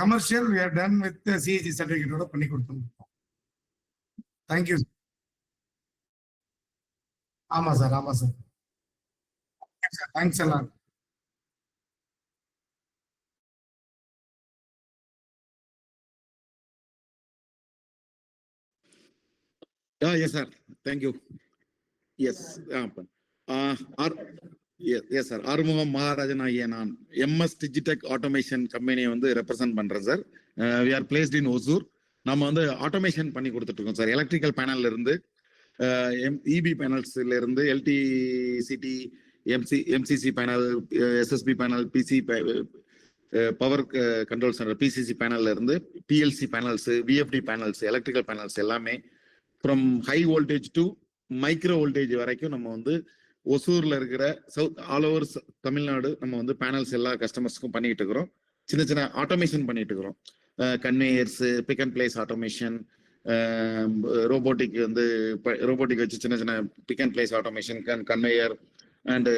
commercial we are done with the CEG certificate பண்ணி கொடுத்துருக்கோம். Thank you. ஆமா சார், ஆமா sir. Thanks a lot. Yes, sir. Thank you. Yes. Yes, sir. Arumugam Maharajan ஆகிய நான் MS Digitech Automation கம்பெனியை வந்து ரெப்ரசென்ட் பண்றேன் sir. We are placed in Hosur. நம்ம வந்து ஆட்டோமேஷன் பண்ணி கொடுத்துட்டு இருக்கோம் சார். எலக்ட்ரிக்கல் பேனல்ல இருந்து இபி பேனல்ஸ்ல இருந்து LTCT, MCC panel, SSB panel, power control centre PCC பேனல்ல இருந்து PLC panels, VFD panels, electrical panels எல்லாமே from high voltage to micro voltage வரைக்கும் நம்ம வந்து ஒசூர்ல இருக்கிற ஆல் ஓவர் தமிழ்நாடு நம்ம வந்து பேனல்ஸ் எல்லா கஸ்டமர்ஸ்க்கும் பண்ணிட்டு இருக்கிறோம். சின்ன சின்ன ஆட்டோமேஷன் பண்ணிட்டு இருக்கிறோம். Conveyors, pick and place automation, robotic வந்து ரோபோட்டிக் வச்சு சின்ன சின்ன pick and place automation, conveyor and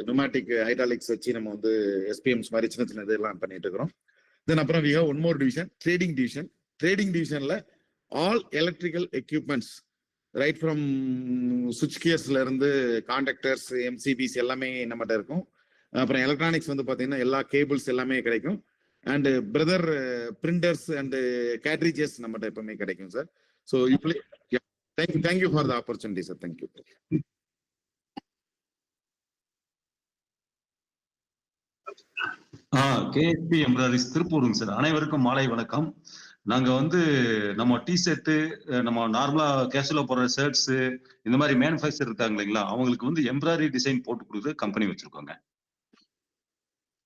pneumatic hydraulics வச்சு நம்ம வந்து எஸ்பிஎம்ஸ் மாதிரி சின்ன சின்ன இதெல்லாம் பண்ணிட்டு இருக்கிறோம். தென் அப்புறம் we have one more division, trading division. Trading டிவிஷன்ல all electrical equipments right from சுவிட்ச் கியர்ஸ்ல இருந்து கான்டக்டர்ஸ், எம்சிபிஸ் எல்லாமே நம்மகிட்ட இருக்கும். அப்புறம் எலக்ட்ரானிக்ஸ் வந்து பாத்தீங்கன்னா எல்லா கேபிள்ஸ் எல்லாமே கிடைக்கும். And brother printers and cartridges நம்மகிட்ட எப்பவுமே கிடைக்கும் சார். ஸோ இப்படி thank you for the opportunity sir. Thank you. KSB embroideries திருப்பூருங்க சார். அனைவருக்கும் மாலை வணக்கம். நாங்க வந்து நம்ம டிஷர்ட்டு, நம்ம நார்மலா கேஷுவலா போடுற ஷர்ட்ஸ், இந்த மாதிரி மேனுஃபேக்சர் இருக்காங்க இல்லைங்களா, அவங்களுக்கு வந்து எம்ப்ராய்டரி டிசைன் போட்டு கொடுக்குற கம்பெனி வச்சிருக்கோங்க.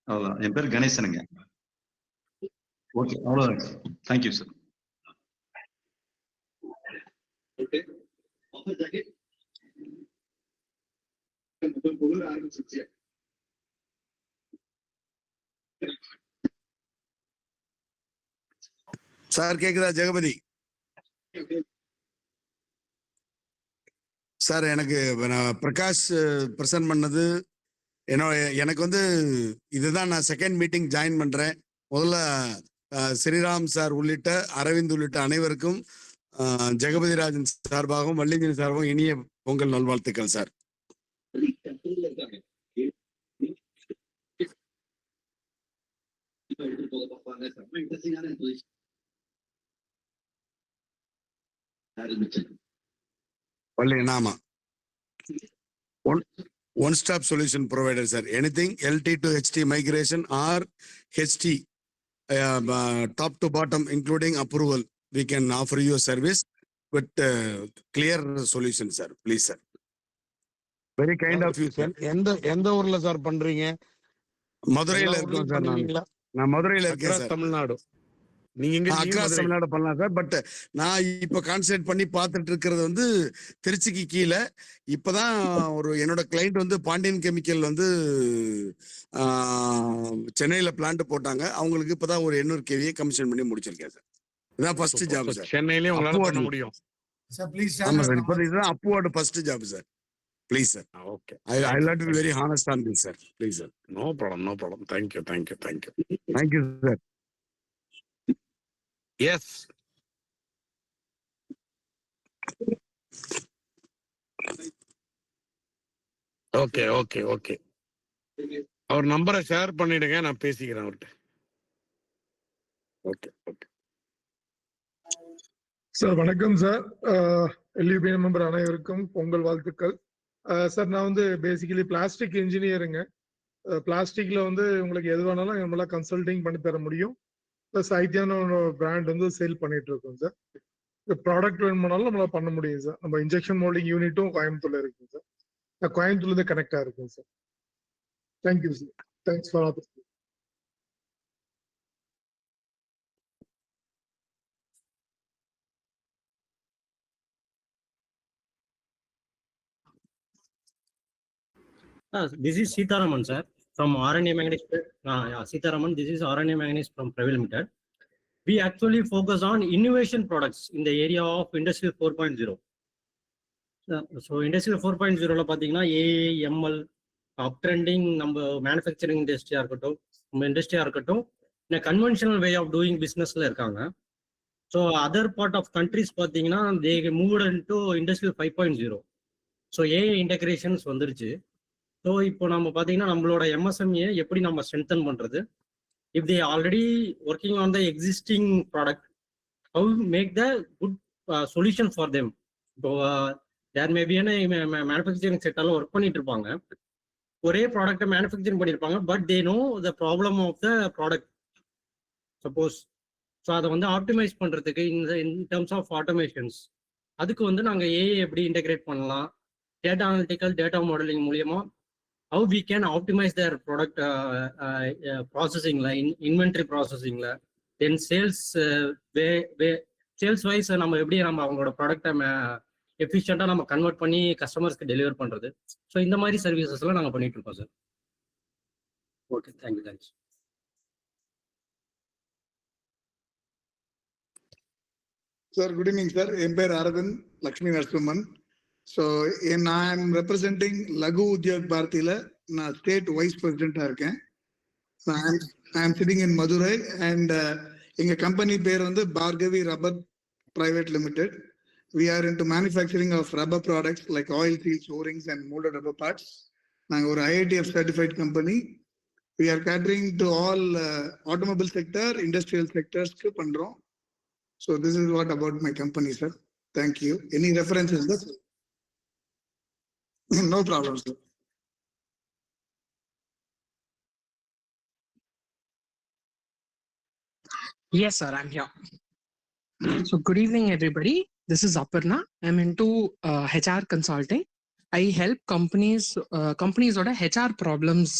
அவ்வளோதான். என் பேர் கணேசனுங்க. ஓகே, அவ்வளோதான். Thank you sir. சார் கேக்குதா ஜெகபதி? சார் எனக்கு பிரகாஷ் பிரசன்ட் பண்ணது எனக்கு வந்து இதுதான் நான் செகண்ட் மீட்டிங் ஜாயின் பண்றேன். முதல்ல ஸ்ரீராம் சார் உள்ளிட்ட அரவிந்த் உள்ளிட்ட அனைவருக்கும் ஜெகபதி ராஜன் சார்பாகவும் வள்ளிஞ்சன் சார்பாகவும் இனிய பொங்கல் நல்வாழ்த்துக்கள் சார். ஆமா, one stop solution provider sir. Anything LT to HT migration or HT top to bottom including approval, we can offer you a service with clear solution sir. Please sir. Very kind of you sir. எந்த ஊர்ல சார் பண்றீங்க? மதுரையில இருக்கோம் சார். நான் மதுரையில இருக்கேன் சார். தமிழ்நாடு. நீங்க அக்ராஸ் தமிழ்நாடு பண்ணலாம் சார். பட் நான் இப்ப கான்சென்ட்ரேட் பண்ணி பார்த்துட்டு இருக்கிறது வந்து திருச்சிக்கு கீழே. இப்பதான் ஒரு என்னோட கிளைண்ட் வந்து பாண்டியன் கெமிக்கல் வந்து சென்னையில பிளான்ட் போட்டாங்க. அவங்களுக்கு இப்பதான் ஒரு 800 kVA கமிஷன் பண்ணி முடிச்சிருக்கேன் சார். இதான் ஃபர்ஸ்ட் ஜாப் சார். சென்னையிலே உங்களால பண்ண முடியும் சார். ப்ளீஸ் ஆமா சார். இப்போ இதுதான் upward first job sir. Please sir. Okay. I like to be very honest on this sir. Please sir. No problem. Thank you. Thank you sir. Yes. Okay. அவர் நம்பரை ஷேர் பண்ணிடுங்க, நான் பேசிக்கிறேன் அவர்கிட்ட. ஓகே. சார் வணக்கம் சார். எல்யூபி மெம்பர் அனைவருக்கும் பொங்கல் வாழ்த்துக்கள். சார் நான் வந்து பேசிக்கலி பிளாஸ்டிக் இன்ஜினியருங்க. பிளாஸ்டிக்ல வந்து உங்களுக்கு எது வேணாலும் நம்மள கன்சல்டிங் பண்ணி தர முடியும். ப்ளஸ் ஐடியான பிராண்ட் வந்து சேல் பண்ணிட்டு இருக்கோம் சார். ப்ராடக்ட் வேணுமானாலும் நம்மளால பண்ண முடியும் சார். நம்ம இன்ஜெக்ஷன் மோல்டிங் யூனிட்டும் கோயம்புத்தூர்ல இருக்குங்க சார். நான் கோயம்புத்தூர்ல இருந்து கனெக்டா இருக்கும் sir. Thank you sir. Thanks for opportunity. This is Sitaraman sir from RNA Manganese. Sitaraman, this is RNA Manganese from Private Limited. We actually focus on innovation products in the area of Industrial 4.0. So Industrial 4.0 la pathina AML uptrending நம்ம மேனுஃபேக்சரிங் இண்டஸ்ட்ரியா இருக்கட்டும், நம்ம இண்டஸ்ட்ரியா இருக்கட்டும், இந்த கன்வென்ஷனல் வே ஆஃப் டூயிங் பிஸ்னஸ்ல இருக்காங்க. So other part of countries பார்த்தீங்கன்னா they moved into industrial 5.0. So AI integrations வந்துருச்சு. ஸோ இப்போ நம்ம பார்த்தீங்கன்னா நம்மளோட எம்எஸ்எம்ஏ எப்படி நம்ம ஸ்ட்ரென்தன் பண்ணுறது, if they already working on the existing product, how make the good solution for them. இப்போ தேர் மேபியான மேனுஃபேக்சரிங் செக்டர்ல ஒர்க் பண்ணிட்டு இருப்பாங்க, ஒரே ப்ராடக்டை மேனுஃபேக்சரிங் பண்ணியிருப்பாங்க, but they know the problem of the product suppose. So அதை வந்து ஆப்டிமைஸ் பண்ணுறதுக்கு இன் டர்ம்ஸ் ஆஃப் ஆட்டோமேஷன்ஸ், அதுக்கு வந்து நாங்கள் ஏஐ எப்படி இன்டெகிரேட் பண்ணலாம், டேட்டா அனலிட்டிக்கல் டேட்டா மாடலிங் மூலியமா how we can optimize their product processing line, inventory processing la, then sales sales wise நம்ம எப்படி நம்ம அவங்களோட ப்ராடக்ட்டை எஃபிஷியண்டாக நம்ம கன்வெர்ட் பண்ணி கஸ்டமர்ஸ்க்கு டெலிவர் பண்ணுறது. ஸோ இந்த மாதிரி சர்வீசஸ்லாம் நாங்கள் பண்ணிட்டு இருக்கோம் sir. Okay, thank you, thanks. Sir, good evening, sir. என் பேர் அரவிந்த் லக்ஷ்மி நரசிம்மன். ஸோ நான் ரெப்ரசென்டிங் லகு உத்யோக் பாரதியில நான் ஸ்டேட் வைஸ் பிரசிடென்டா இருக்கேன். ஐ ஆம் சிட்டிங் இன் மதுரை அண்ட் எங்க கம்பெனி பேர் வந்து Bhargavi rubber private limited. We are into manufacturing of rubber products like oil seals, O-rings and molded rubber parts. நாங்கள் ஒரு IITF certified company. We are catering to all automobile sector, industrial sectors க்கு பண்றோம். So this is what about my company, sir. Thank you. Any references, sir? No problem, sir. Yes, sir, I'm here. So good evening, everybody. This is Aparna. I'm into HR consulting. I help companies oda HR problems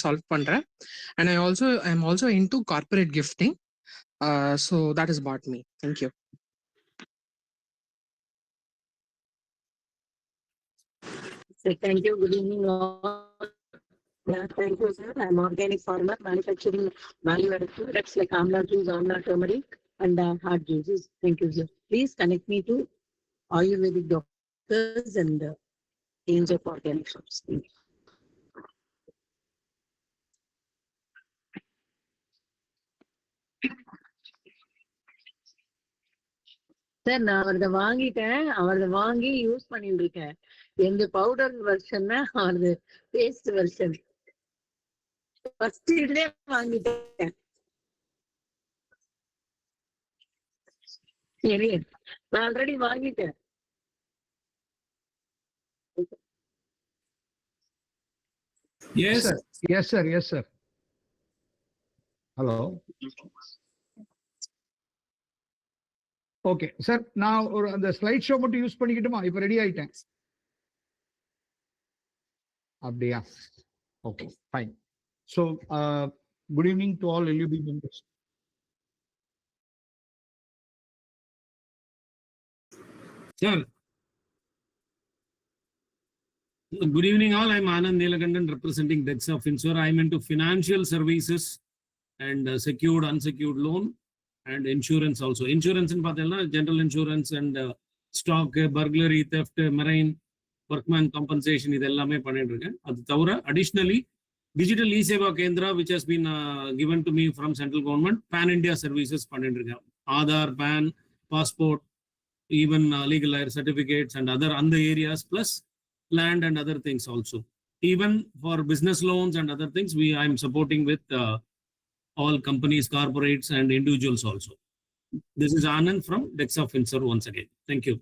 solve pandren, and I'm also into corporate gifting. So that is about me. Thank you. So thank you. Good evening all. Yeah, thank you, sir. I'm organic farmer manufacturing value-added products like amla juice, amla turmeric, and hard juices. Thank you, sir. Please connect me to Ayurvedic doctors and range of organic shops. Thank you. Sir நான் அவரது வாங்கி யூஸ் பண்ணிட்டு இருக்கேன். எந்த பவுடர் வெர்ஷன் அவரது பேஸ்ட் வெர்ஷன் ஃபர்ஸ்ட் இதுலயே வாங்கிட்டேன். சரி, நான் ஆல்ரெடி வாங்கிட்டேன். Yes, sir. Yes, sir. Yes, sir. Hello. Okay sir, நான் ஒரு அந்த ஸ்லைட் ஷோ மட்டும் யூஸ் பண்ணிக்கிட்டுமா? இப்போ ரெடி ஆயிட்டேன். அப்படியா? Okay, fine. So good evening to all LUB members. sir. Good evening all. I'm Anand Neelakandan representing Dexa Finsur. I'm into financial services and secured, unsecured loan and insurance also. Insurance in பார்த்தீங்கன்னா general insurance and stock, burglary, theft, marine, workman compensation இது எல்லாமே பண்ணிட்டு இருக்கேன். அது தவிர additionally digital e-seva kendra which has been given to me from central government, pan India services பண்ணிட்டு இருக்கேன். Aadhaar, PAN, passport, even legal certificates and other areas, plus land and other things also. Even for business loans and other things, I'm supporting with all companies, corporates and individuals also. This is Anand from Dexa Finsur once again. Thank you.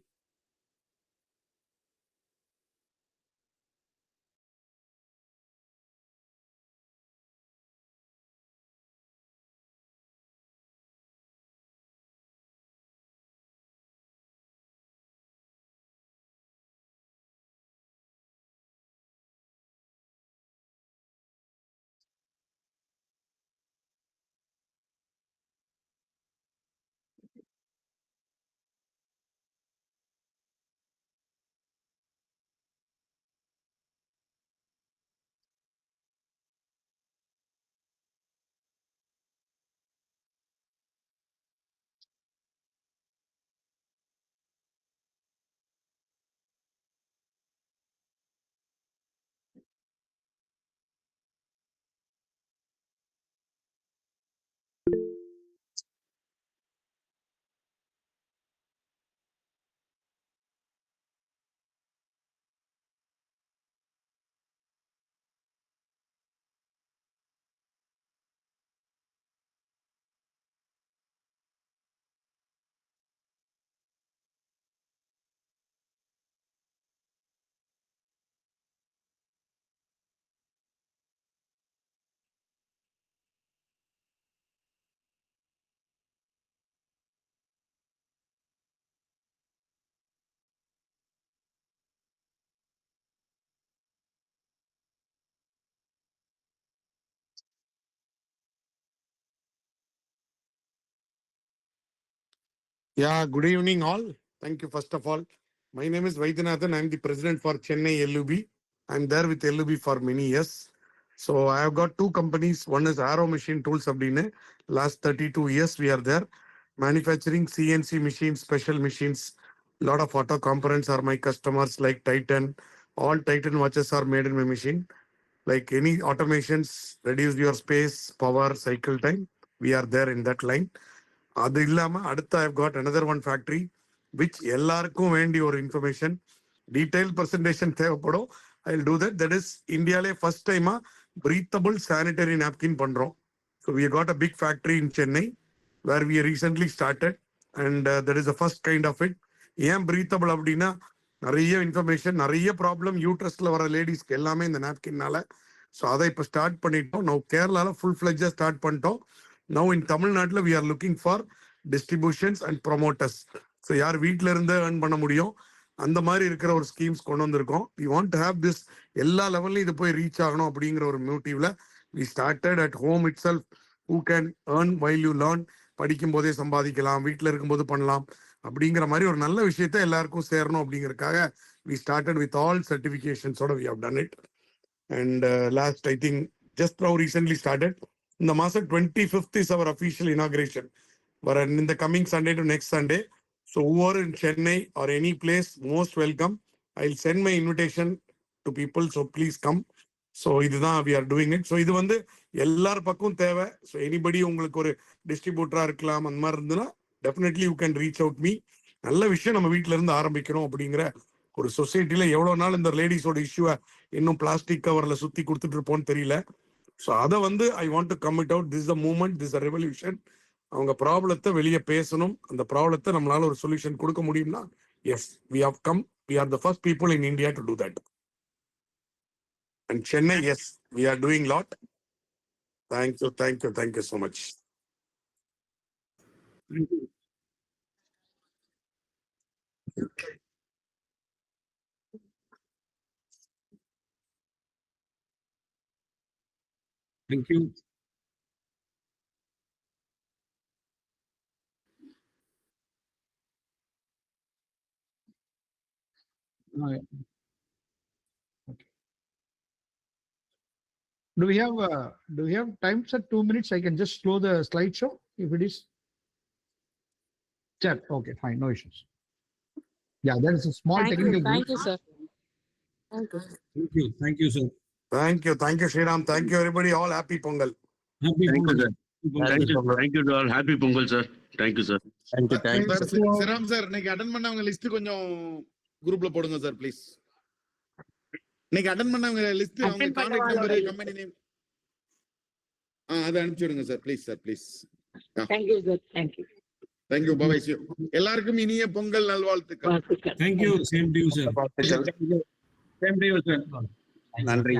Yeah, good evening all. Thank you first of all. My name is Vaidyanathan. I'm the president for Chennai LUB. I'm there with LUB for many years. So I have got two companies. One is Arrow Machine Tools Abdine. Last 32 years we are there. Manufacturing CNC machines, special machines. Lot of auto components are my customers like Titan. All Titan watches are made in my machine. Like any automations, reduce your space, power, cycle time. We are there in that line. அது இல்லாம அடுத்து I got another one factory which எல்லாருக்கும் வேண்டிய ஒரு இன்ஃபர்மேஷன் டீடைல் பிரசன்டேஷன் தேவைப்படும். I will do that. That is இந்தியாலே ஃபர்ஸ்ட் டைமா பிரீத்தபிள் சானிட்டரி நாப்கின் பண்றோம். So we got a big factory in Chennai where we recently started and that is the first kind of it. ஏன் பிரீத்தபிள் அப்படின்னா நிறைய இன்ஃபர்மேஷன், நிறைய ப்ராப்ளம் யூட்ரஸ்ல வர லேடிஸ்க்கு எல்லாமே இந்த நாப்கின்னால. ஸோ அதை இப்போ ஸ்டார்ட் பண்ணிட்டோம். நோ கேரளால ஃபுல் ஃபிளெஜ்ஜா ஸ்டார்ட் பண்ணிட்டோம். Now in Tamil Nadu, we are looking for distributions and promoters. So யார் வீட்டில இருந்து earn பண்ண முடியும் அந்த மாதிரி இருக்கிற ஒரு ஸ்கீம்ஸ் கொண்டு வந்திருக்கோம். We want to have this எல்லா லெவல்லையும் இது போய் ரீச் ஆகணும் அப்படிங்கிற ஒரு மோட்டிவ்ல we started at home itself. Who can earn while you learn? படிக்கும் போதே சம்பாதிக்கலாம், வீட்டில் இருக்கும்போது பண்ணலாம் அப்படிங்கிற மாதிரி ஒரு நல்ல விஷயத்த எல்லாருக்கும் சேரணும் அப்படிங்கறதுக்காக we started with all certifications. So we have done it. And last I think just now recently started. In the month 25th is our official inauguration. But in the coming Sunday to next Sunday. So whoever in Chennai or any place, most welcome. I'll send my invitation to people. So please come. So we are doing it. So இது வந்து எல்லார் பக்கம் தேவை. So anybody உங்களுக்கு ஒரு டிஸ்ட்ரிபியூட்டரா இருக்கலாம் அந்த மாதிரி இருந்ததுன்னா definitely you can reach out me. நல்ல விஷயம் நம்ம வீட்டில இருந்து ஆரம்பிக்கிறோம் அப்படிங்கிற ஒரு சொசைட்டில எவ்வளவு நாள் இந்த லேடிஸோட இஷ்யூவை இன்னும் பிளாஸ்டிக் கவர்ல சுத்தி கொடுத்துட்டு இருப்போம்னு தெரியல. ஸோ அதை வந்து I want to come it out. This the moment, this revolution. அவங்க ப்ராப்ளத்தை வெளியே பேசணும். அந்த ப்ராப்ளத்தை நம்மளால ஒரு சொல்யூஷன் கொடுக்க முடியும்னா yes, we have come. We are the first people in India to do that. And Chennai, yes, we are doing lot. Thank you, thank you, thank you so much. Thank you. Okay. Do we have time, sir? 2 minutes. I can just slow the slideshow if it is. Sure. Okay, fine. No issues. Yeah, there is a small technical. Thank you, sir. Thank you. Thank you. Thank you, sir. Thank you. Thank you, Sriram. Thank you, everybody. All happy Pongal. Happy Thank you, Pongal. sir. Thank you to all. Happy Pongal, sir. Thank you, sir. Sriram sir, இன்னைக்கு அட்டன் பண்ணவங்க லிஸ்ட் கொஞ்சம் குரூப்ல போடுங்க சார் ப்ளீஸ். இன்னைக்கு அட்டன் பண்ணவங்க லிஸ்ட், அவங்க கான்டாக்ட் நம்பர், கம்பெனி நேம் அதை அனுப்பிச்சு விடுங்க sir please. Sir please. Thank you, sir. Thank you. Thank you. Bye bye. எல்லாருக்கும் இனிய பொங்கல் நல்வாழ்த்துக்கள். Thank you. Same to you, sir. Same to you, sir. நன்றி.